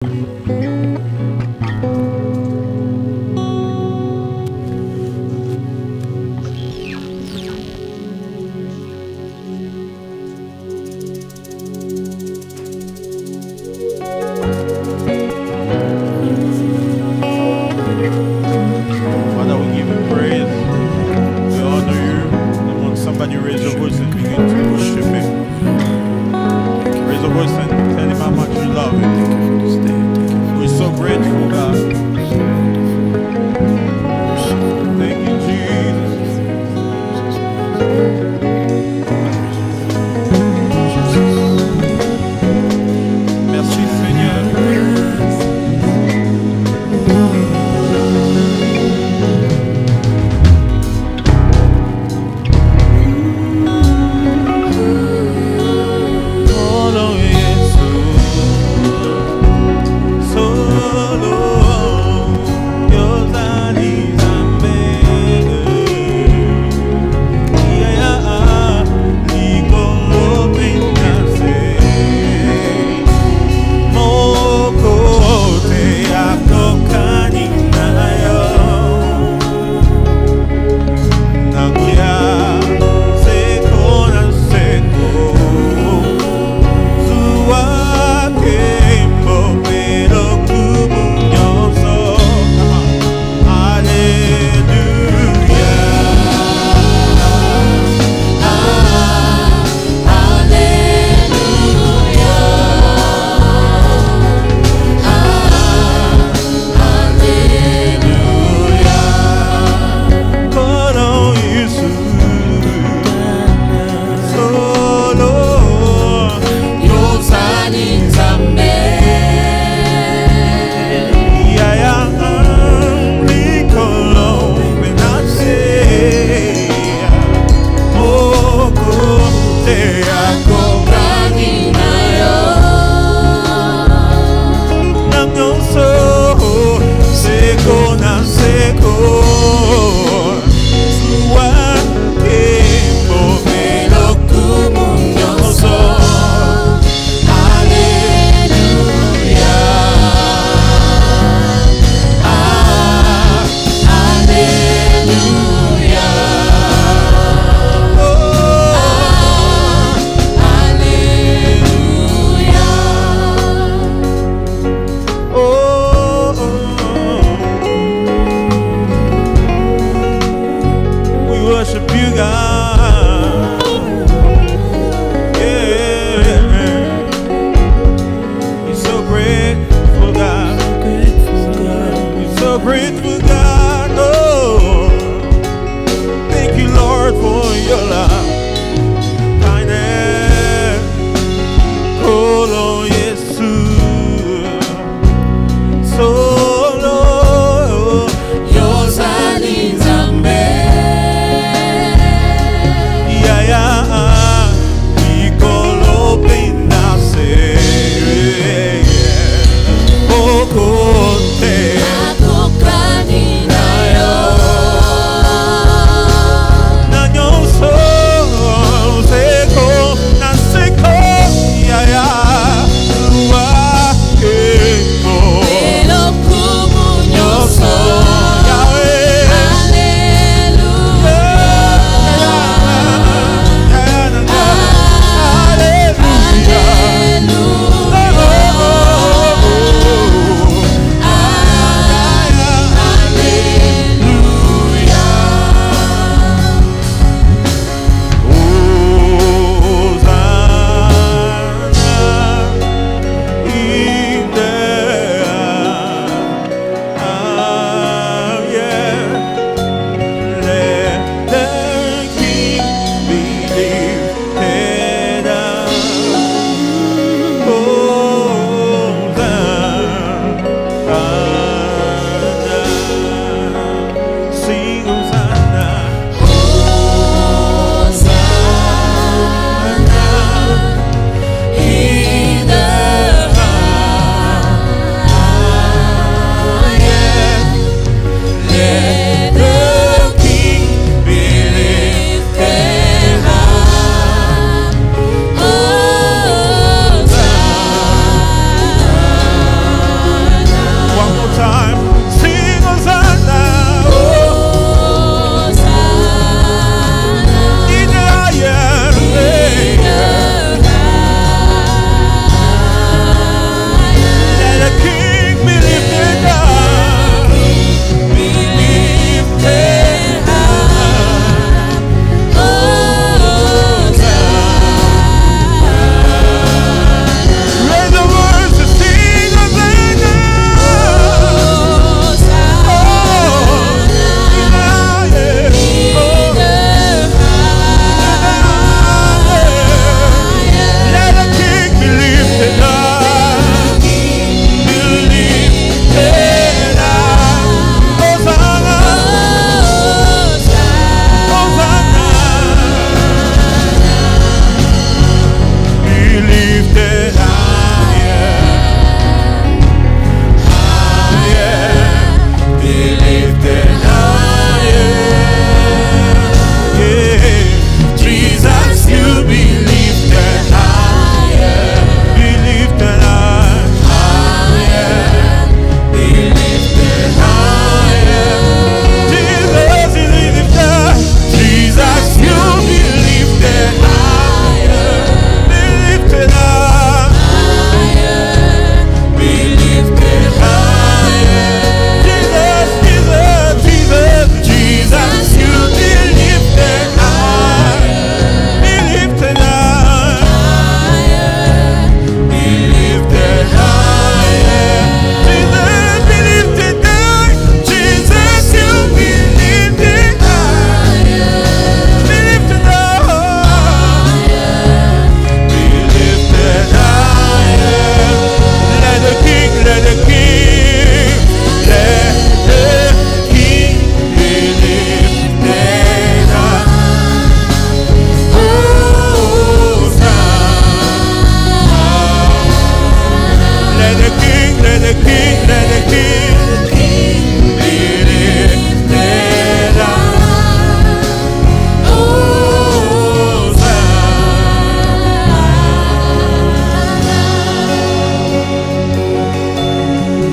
Father, we give you praise. We honor you. I want somebody to raise your voice and begin to worship him. Raise your voice and tell him how much you love him. Thank you for this day. Thank you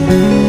Hosanna.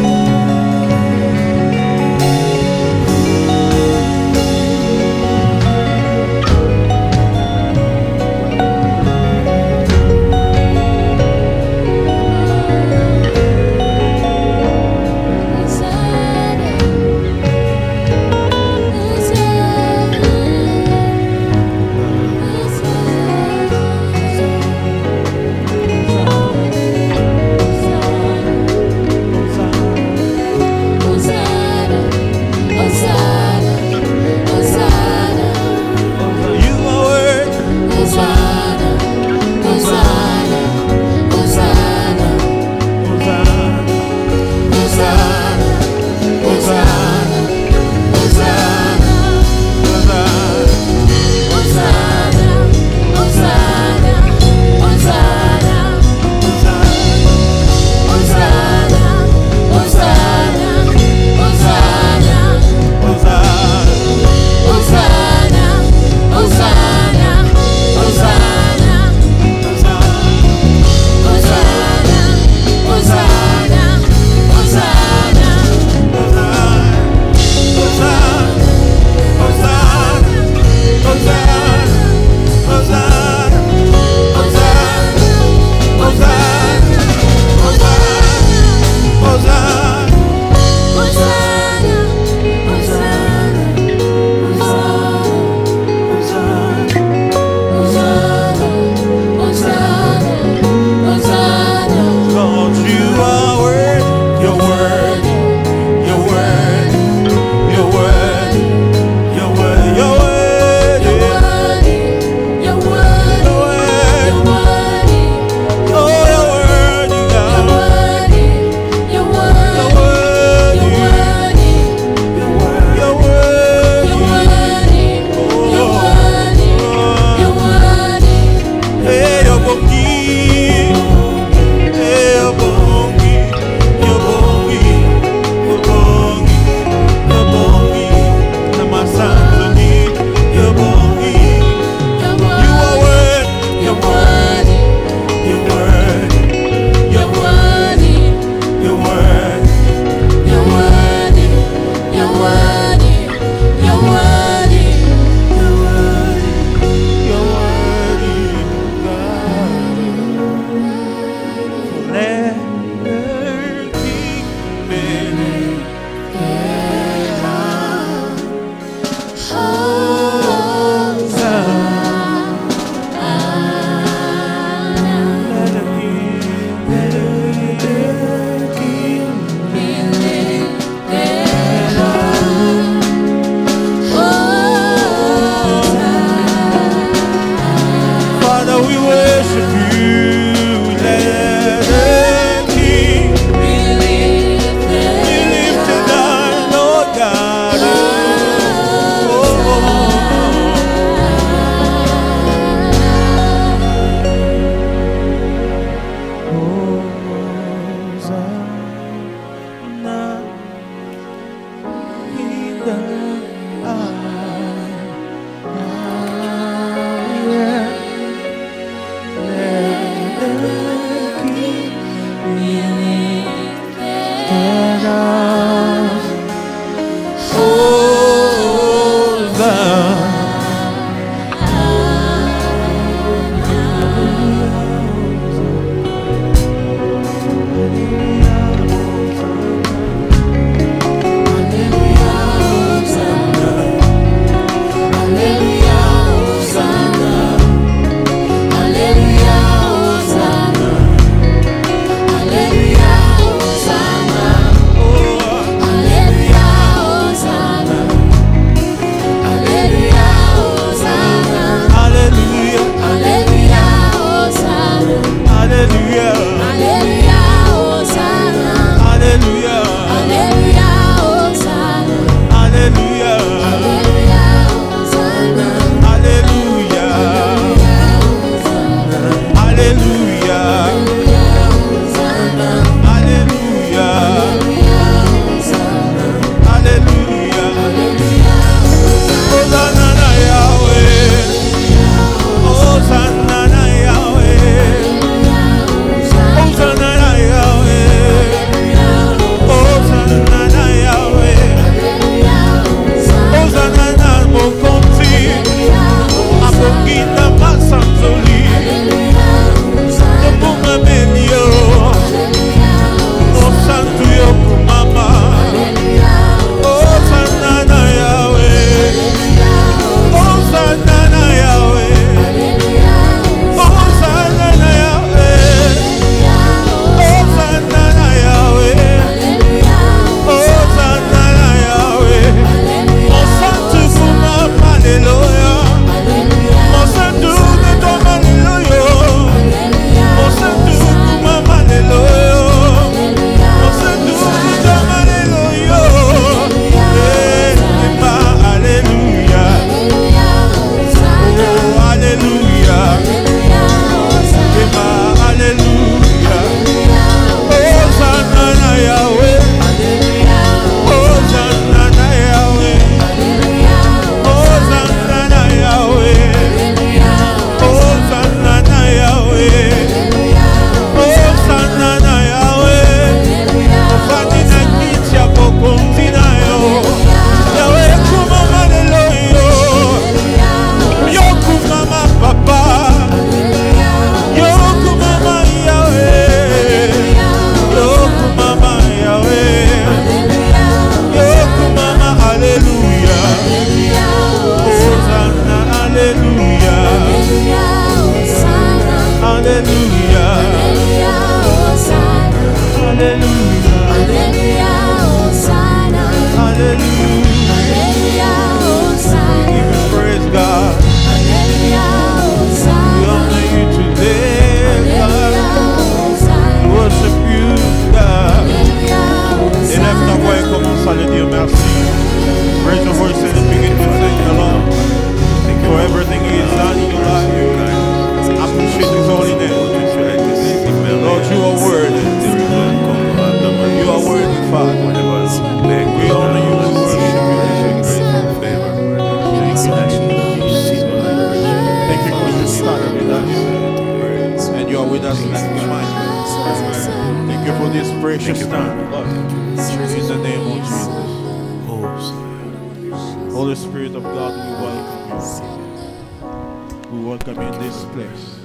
Precious time, Lord. In the name of Jesus. Holy Spirit of God, we welcome you. We welcome you in this place.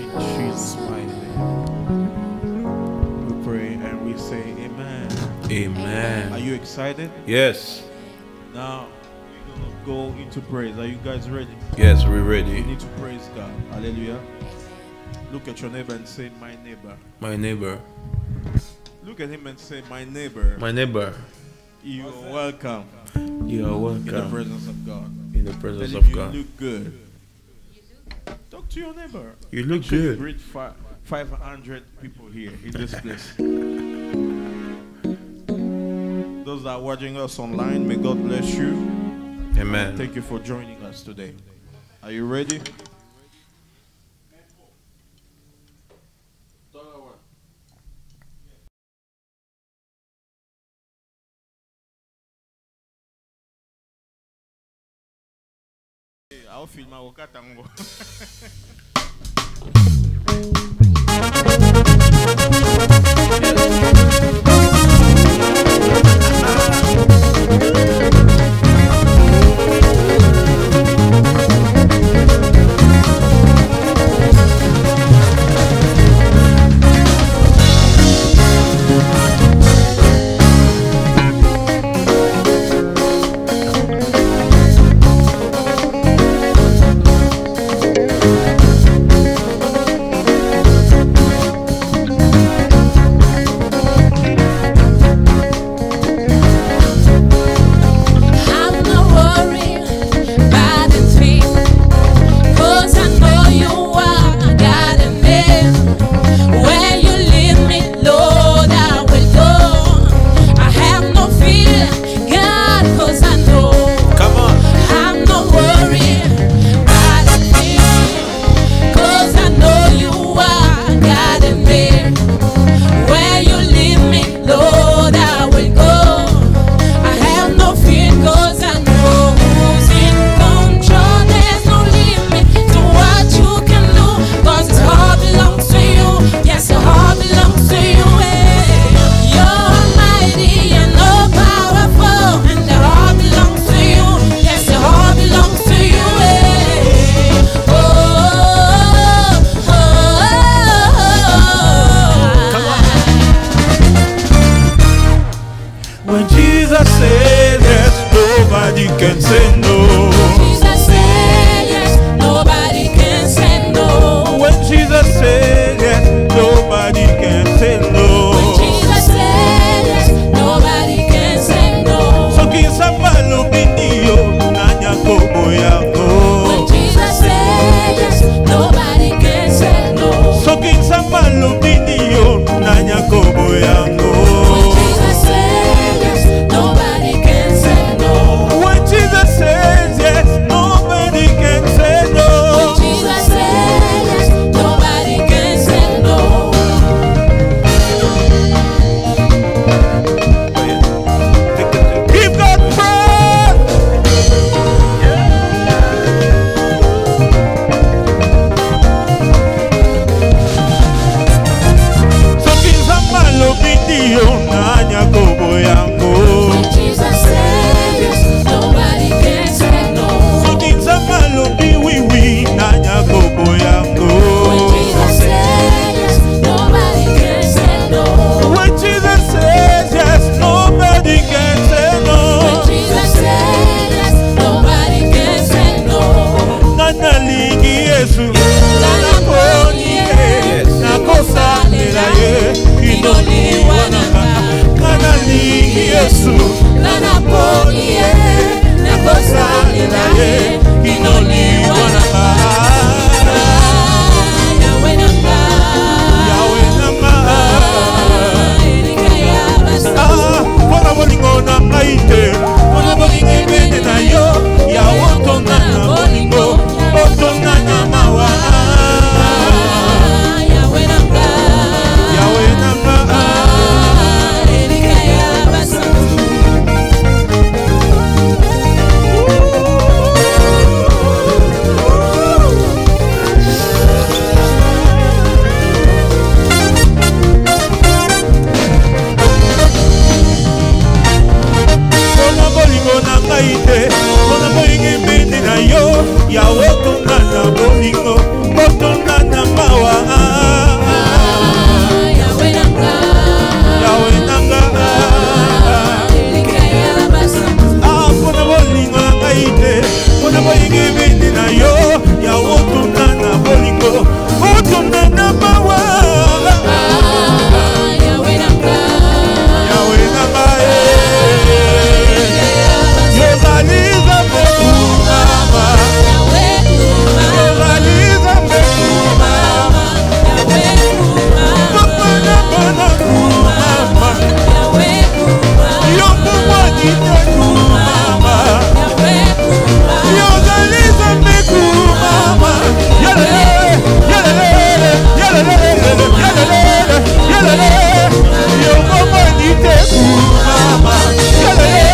In Jesus' mighty name. We pray and we say amen. Amen. Are you excited? Yes. Now we're going to go into praise. Are you guys ready? Yes, we're We ready. need to praise God. Hallelujah. Look at your neighbor and say, my neighbor. My neighbor. Look at him and say, my neighbor. My neighbor. You are welcome You are welcome in the presence of God. in the presence And of if God. you look good, talk to your neighbor. You look Actually, good. Greet 500 people here in this place. Those that are watching us online, may God bless you. Amen. Thank you for joining us today. Are you ready? I'll film my Okatango. When Jesus said yes, nobody can say no. Jesus said yes, nobody can say no. When Jesus said yes, nobody can say no. When Jesus said yes, nobody can say no. So kisambalo bindiyo nanya kobo yango. When Jesus said yes, nobody can say no. So kisambalo bindiyo nanya kobo yango. When Jesus said yes, nobody can say no. When Jesus says yes, nobody can say no. When Jesus said yes, nobody can say no. Give God praise. So kisambalo bindiyo nanya kobo yango. When Jesus said yes, nobody can say no. So kisambalo biwiwi nanya kobo yango. When Jesus said yes, nobody can say no. When Jesus says yes, nobody can say When no. Jesus said yes, nobody can say no. Nana ligi Yesu, nana koni ye, nakosa nila ye, inoni Yesu nanaponi ye nakosalela ye kinoliwa nanga Yahweh nanga Erika ya basa Pona bolingo na ngai te Pona bolingo ebene na yo Ya otonga na bolingo Otonga na mawa Yahweh nanga Erika ya basa Pona bolingo na ngai te Pona bolingo ebene na yo Ya otonga na bolingo Otonga na mawa Yahweh nanga Erika ya basa Pona bolingo na ngai te Pona bolingo ebene na yo Ya otonga na bolingo Otonga na mawa Yahweh nanga Yahweh nanga Yozaliza mbekumama Yozaliza mbekumama Mapana pana kumama Yokumwanite kumama Yozaliza mbekumama Yalele, yalele, yalele, yalele, yalele Yokumwanite kumama Yalele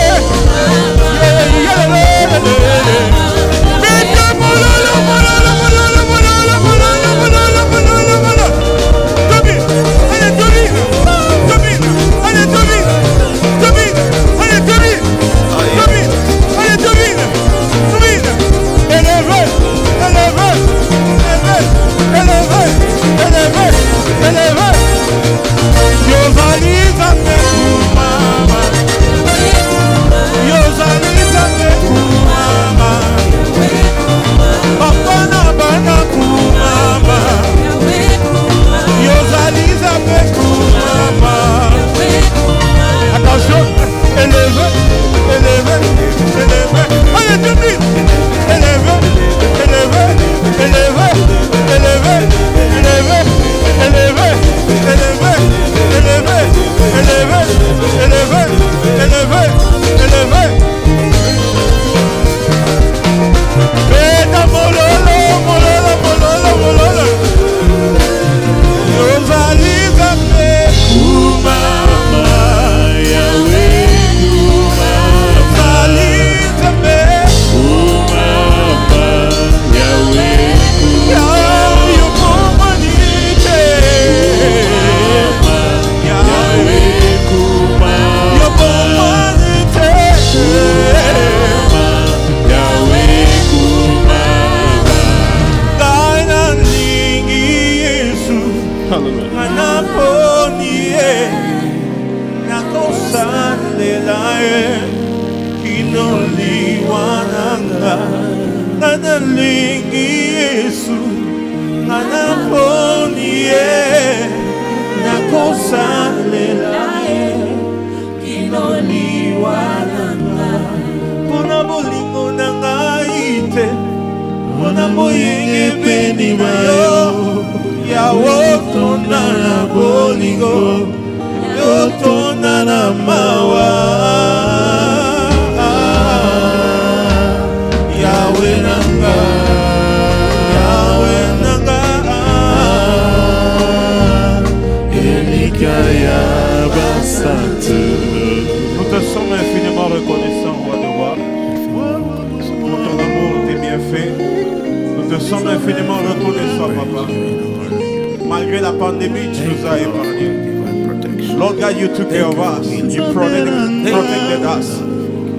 Malgré la pandémie, tu nous as épargnés. Lord God, you took care of us. You protected us.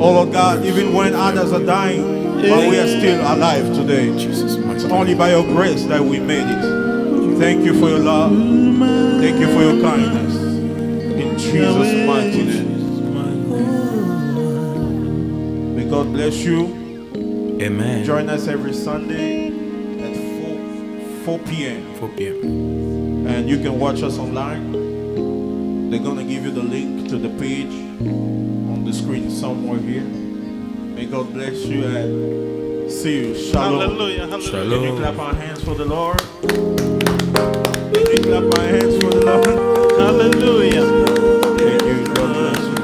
Oh Lord God, even when others are dying, but we are still alive today. It's only by your grace that we made it. Thank you for your love. Thank you for your kindness. In Jesus' mighty name. May God bless you. Amen. Join us every Sunday at 4 p.m. 4 p.m. And you can watch us online. They're gonna give you the link to the page on the screen somewhere here. May God bless you and see you. Shalom. Hallelujah, hallelujah. Can we Shalom. clap our hands for the Lord? Can we clap our hands for the Lord? Hallelujah. Thank you. God bless you.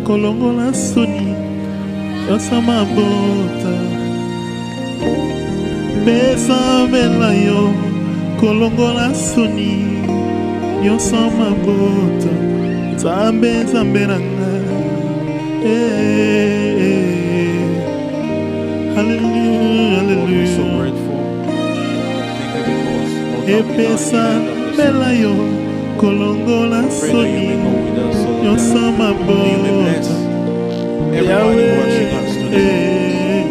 kolongola soni yosa mabota pesa vela yo kolongola soni yosa mabota zambe zambe ranga hallelujah Lord, we're so hallelujah grateful. Thank you because epesa vela yo kolongola pray that you may soni go with us, so yosa that you may bless mabota everybody watching us today.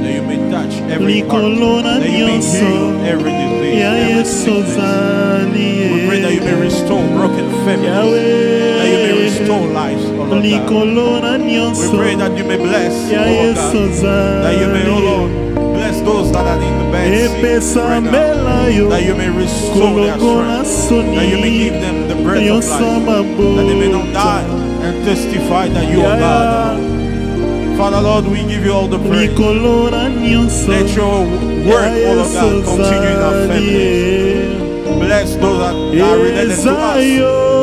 That you may touch every heart. That you may heal every disease, every sickness. We pray that you may restore broken families. That you may restore lives, oh Lord God. We pray that you may bless, oh Lord God. That you may, oh Lord, bless those that are in the bed right now. That you may restore their strength. That you may give them the breath of life. That they may not die and testify that you are God. Father Lord, we give you all the praise. Let your work, oh Lord God, continue in our families. Bless those that are related to us.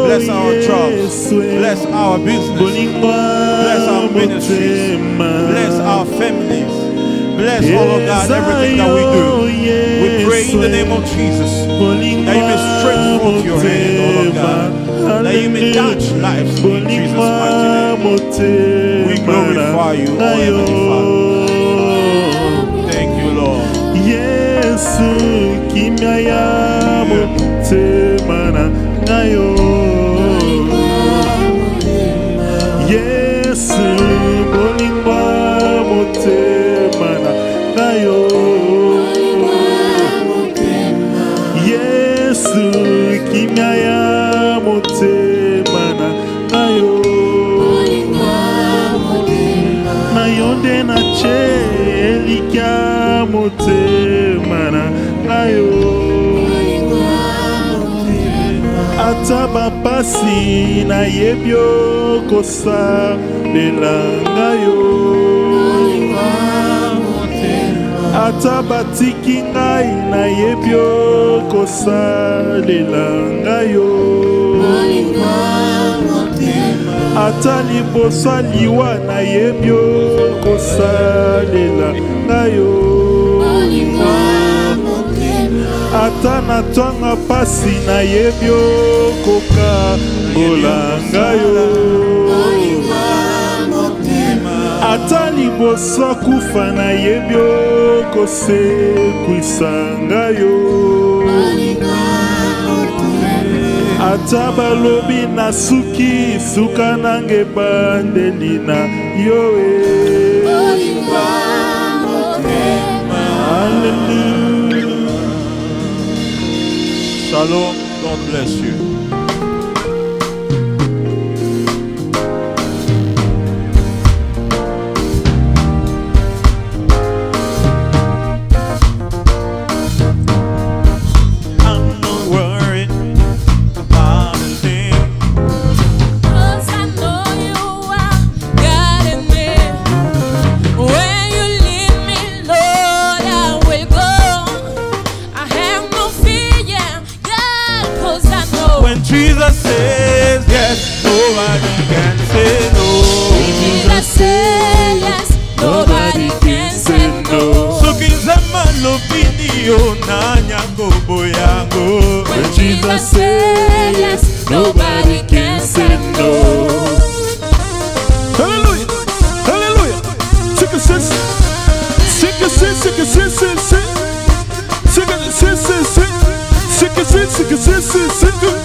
Bless our jobs. Bless our business. Bless our our ministries. Bless our families. Bless, oh Lord God, everything that we do. We pray in the name of Jesus that you may stretch forth your hand, oh Lord God, that you may touch lives in Jesus' mighty name. We glorify you, oh Heavenly Father. Thank you, Lord. Yesu kimya ya motema na ngayo. Yesu bolingwa motema na ngayo. Yesu kimya ya motema na ngayo. Na yonde na chelikya motema na ngayo. Ata bapasi na yebyo kosa lelangayo. Ata batiki ngai na yebyo kosa lelangayo. Ata libosa liwa na yebyo kosa lelangayo. Ata na twanga pasi na yebyo koka bolangayo. Ata liboso kufa na yebyo kose kuisangayo. Ata balobi na suki suka nange bandeli na yoe. Hallelujah. Shalom, God bless you. I'm not worried about a thing. 'Cause I know you are guiding me. Where you lead me, Lord, I will go. I have no fear, yeah, God, 'cause I know. When Jesus says yes, nobody can say no. Jesus say yes, nobody can say no. So kizama lopinio na nyangobo yango. When Jesus say yes, nobody can say no. Hallelujah. Hallelujah. Sick a sis. Sick a sis. Sick a sis. Sick a sis. Sick a sis. Sick a sis. Sick a sis.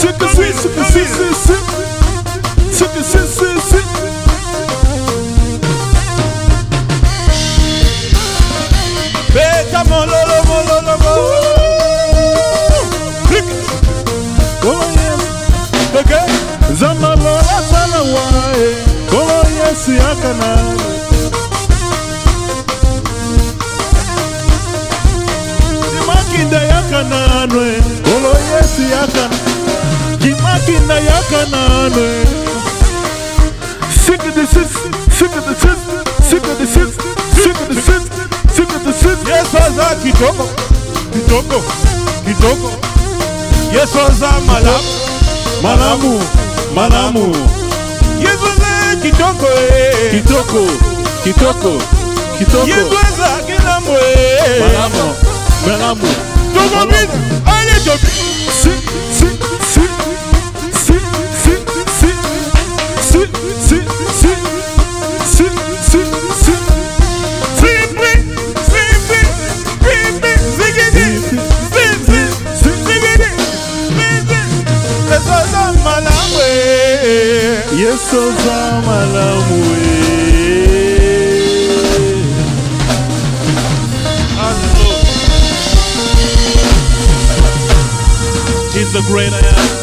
Sick a sis. Sick a sis. Sick a sis. Beta mololo mololo mololo. Oh yes. Okay. Zama bola sana wae. Oh yes yakana. Kimakinda yakana nwe. Oh yes yakana. Kimakinda yakana nwe. Sick of the sis. Sick of the sis. Sick of the sis. Sick of the sis. Sick of the sis. Yes, waza kitoko. Kitoko. Kitoko. Yes, waza malamu. Malamu. Malamu. Yes, waza kitoko. Kitoko. Kitoko. Kitoko. Yes, waza kilambo. Malamu. Malamu. Togo bit. Ale tobi. Sick. Sick. Sick. Sick. Sick. Sick. Sick. Sick. Sick. Sick. Sick. Simply. Simply. Simply. Zigidi. Simply. Zigidi. Simply. Yes, waza malamu. Yes, oza malamu. He's the great I am.